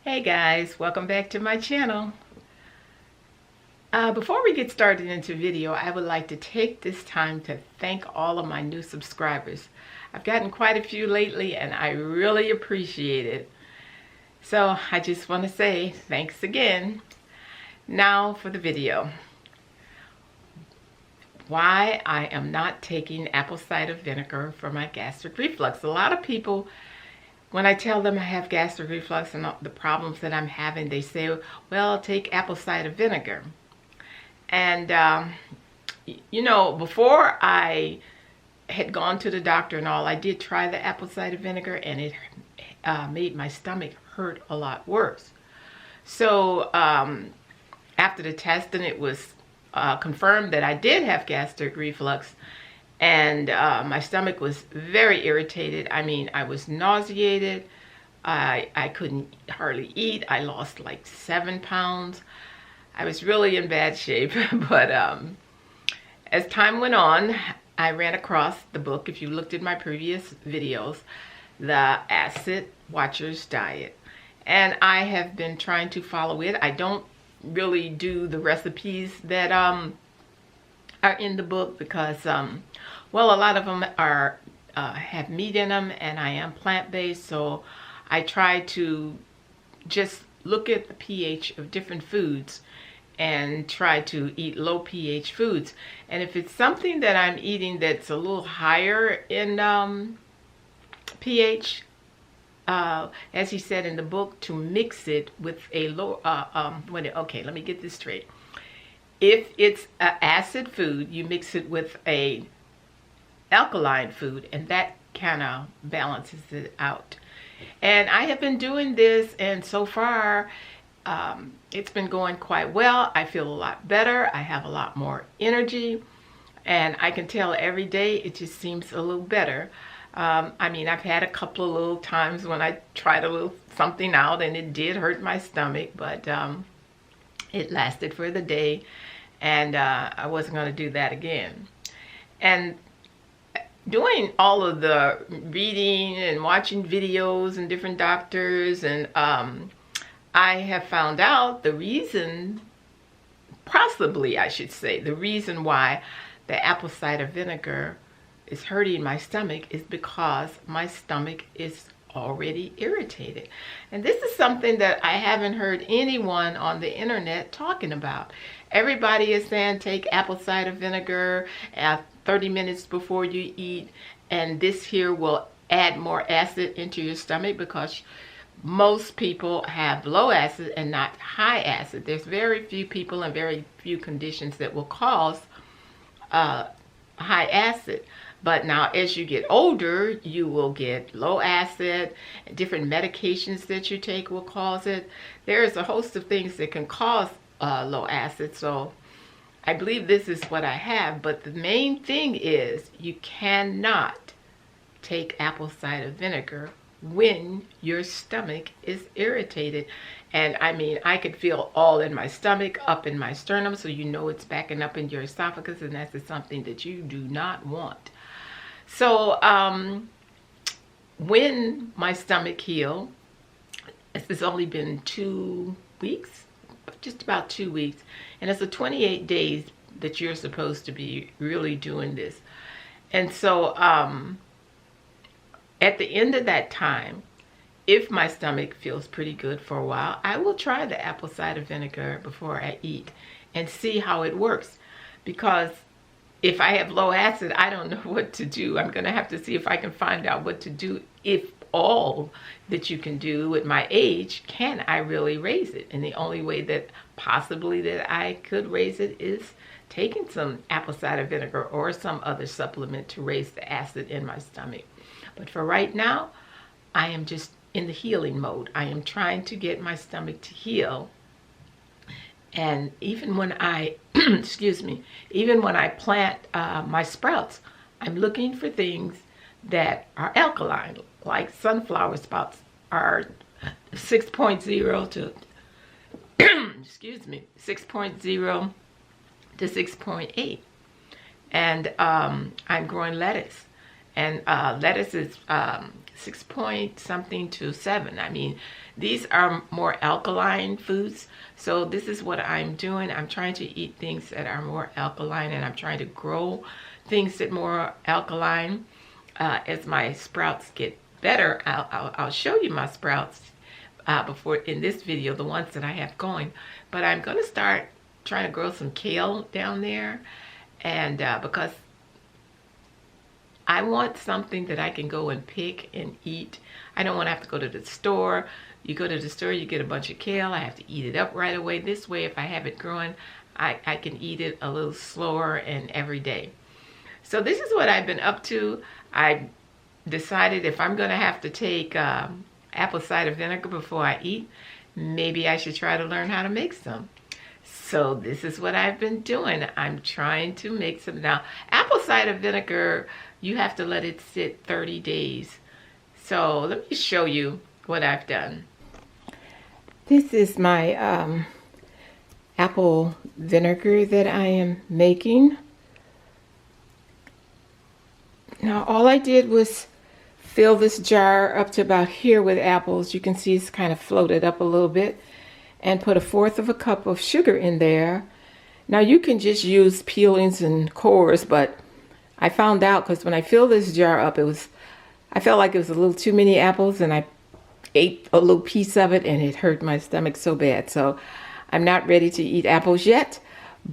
Hey guys, welcome back to my channel. Before we get started into video, I would like to take this time to thank all of my new subscribers. I've gotten quite a few lately and I really appreciate it. So I just want to say thanks again. Now for the video. Why I am not taking apple cider vinegar for my gastric reflux. A lot of people, when I tell them I have gastric reflux and the problems that I'm having, they say, well, take apple cider vinegar. And, you know, before I had gone to the doctor and all, I did try the apple cider vinegar and it made my stomach hurt a lot worse. So after the testing, it was confirmed that I did have gastric reflux. And my stomach was very irritated. I mean, I was nauseated. I couldn't hardly eat. I lost like 7 pounds. I was really in bad shape. But as time went on, I ran across the book, if you looked at my previous videos, The Acid Watcher's Diet. And I have been trying to follow it. I don't really do the recipes that are in the book because well, a lot of them are have meat in them, and I am plant-based, so I try to just look at the pH of different foods and try to eat low pH foods. And if it's something that I'm eating that's a little higher in pH, as he said in the book, to mix it with a low okay, let me get this straight. If it's an acid food, you mix it with a alkaline food, and that kind of balances it out. And I have been doing this, and so far it's been going quite well. I feel a lot better. I have a lot more energy, and I can tell every day it just seems a little better. I mean, I've had a couple of little times when I tried a little something out and it did hurt my stomach, but it lasted for the day, and I wasn't going to do that again. And doing all of the reading and watching videos and different doctors, and I have found out the reason, possibly I should say, the reason why the apple cider vinegar is hurting my stomach is because my stomach is already irritated. And this is something that I haven't heard anyone on the internet talking about. Everybody is saying take apple cider vinegar 30 minutes before you eat, and this here will add more acid into your stomach because most people have low acid and not high acid. There's very few people and very few conditions that will cause high acid. But now as you get older, you will get low acid. Different medications that you take will cause it. There's a host of things that can cause low acid. So I believe this is what I have. But the main thing is you cannot take apple cider vinegar when your stomach is irritated. And I mean, I could feel all in my stomach, up in my sternum, so you know it's backing up in your esophagus, and that's something that you do not want. So when my stomach healed, it's only been 2 weeks, just about 2 weeks, and it's a 28 days that you're supposed to be really doing this. And so at the end of that time, if my stomach feels pretty good for a while, I will try the apple cider vinegar before I eat and see how it works. Because if I have low acid, I don't know what to do. I'm going to have to see if I can find out what to do, if all that you can do at my age, can I really raise it? And the only way that possibly that I could raise it is taking some apple cider vinegar or some other supplement to raise the acid in my stomach. But for right now, I am just in the healing mode. I am trying to get my stomach to heal. And even when I, excuse me, even when I plant my sprouts, I'm looking for things that are alkaline, like sunflower sprouts are 6.0 to, excuse me, 6.0 to 6.8. And I'm growing lettuce. and lettuce is 6 point something to 7. I mean, these are more alkaline foods. So this is what I'm doing. I'm trying to eat things that are more alkaline, and I'm trying to grow things that are more alkaline. As my sprouts get better, I'll show you my sprouts before in this video, the ones that I have going. But I'm going to start trying to grow some kale down there, and because I want something that I can go and pick and eat. I don't want to have to go to the store. You go to the store, you get a bunch of kale. I have to eat it up right away. This way, if I have it growing, I can eat it a little slower and every day. So this is what I've been up to. I decided if I'm going to have to take apple cider vinegar before I eat, maybe I should try to learn how to make some. So this is what I've been doing. I'm trying to make some. Now, apple cider vinegar, you have to let it sit 30 days. So let me show you what I've done. This is my apple vinegar that I am making. Now all I did was fill this jar up to about here with apples. You can see it's kind of floated up a little bit, and put 1/4 cup of sugar in there. Now you can just use peelings and cores, but I found out because when I filled this jar up, I felt like it was a little too many apples, and I ate a little piece of it and it hurt my stomach so bad. So I'm not ready to eat apples yet,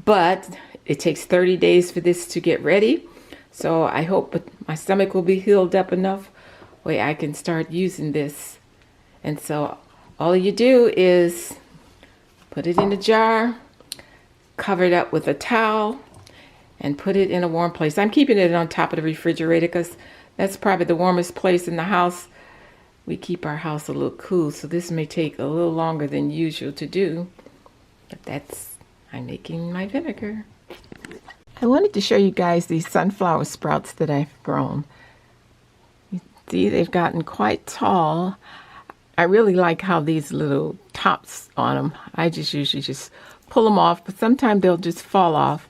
but it takes 30 days for this to get ready. So I hope my stomach will be healed up enough where I can start using this. And so all you do is put it in a jar, cover it up with a towel, and put it in a warm place. I'm keeping it on top of the refrigerator because that's probably the warmest place in the house. We keep our house a little cool, so this may take a little longer than usual to do. But I'm making my vinegar. I wanted to show you guys these sunflower sprouts that I've grown. You see, they've gotten quite tall. I really like how these little tops on them, I just usually just pull them off, but sometimes they'll just fall off.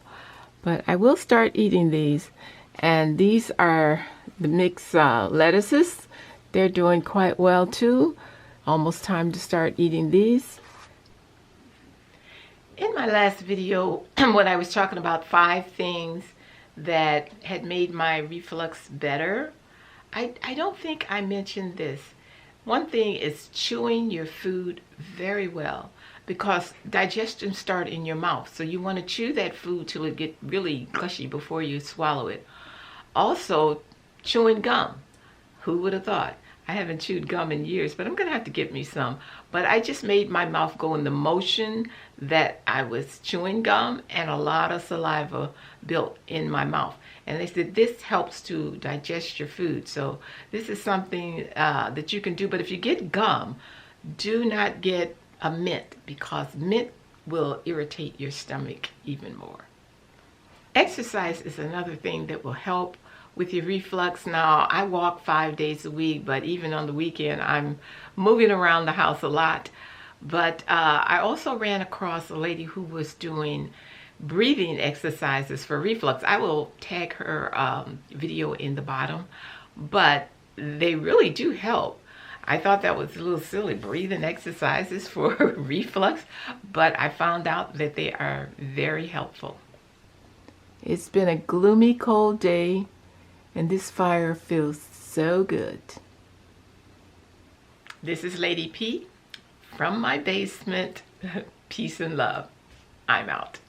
But I will start eating these. And these are the mixed lettuces. They're doing quite well too. Almost time to start eating these. In my last video, when I was talking about 5 things that had made my reflux better, I don't think I mentioned this. One thing is chewing your food very well, because digestion starts in your mouth. So you want to chew that food till it gets really gushy before you swallow it. Also, chewing gum. Who would have thought? I haven't chewed gum in years, but I'm going to have to get me some. But I just made my mouth go in the motion that I was chewing gum, and a lot of saliva built in my mouth. And they said this helps to digest your food. So this is something that you can do. But if you get gum, do not get a mint, because mint will irritate your stomach even more. Exercise is another thing that will help with your reflux. Now, I walk 5 days a week, but even on the weekend, I'm moving around the house a lot. But I also ran across a lady who was doing breathing exercises for reflux. I will tag her video in the bottom, but they really do help. I thought that was a little silly, breathing exercises for reflux, but I found out that they are very helpful. It's been a gloomy, cold day, and this fire feels so good. This is Lady P from my basement. Peace and love. I'm out.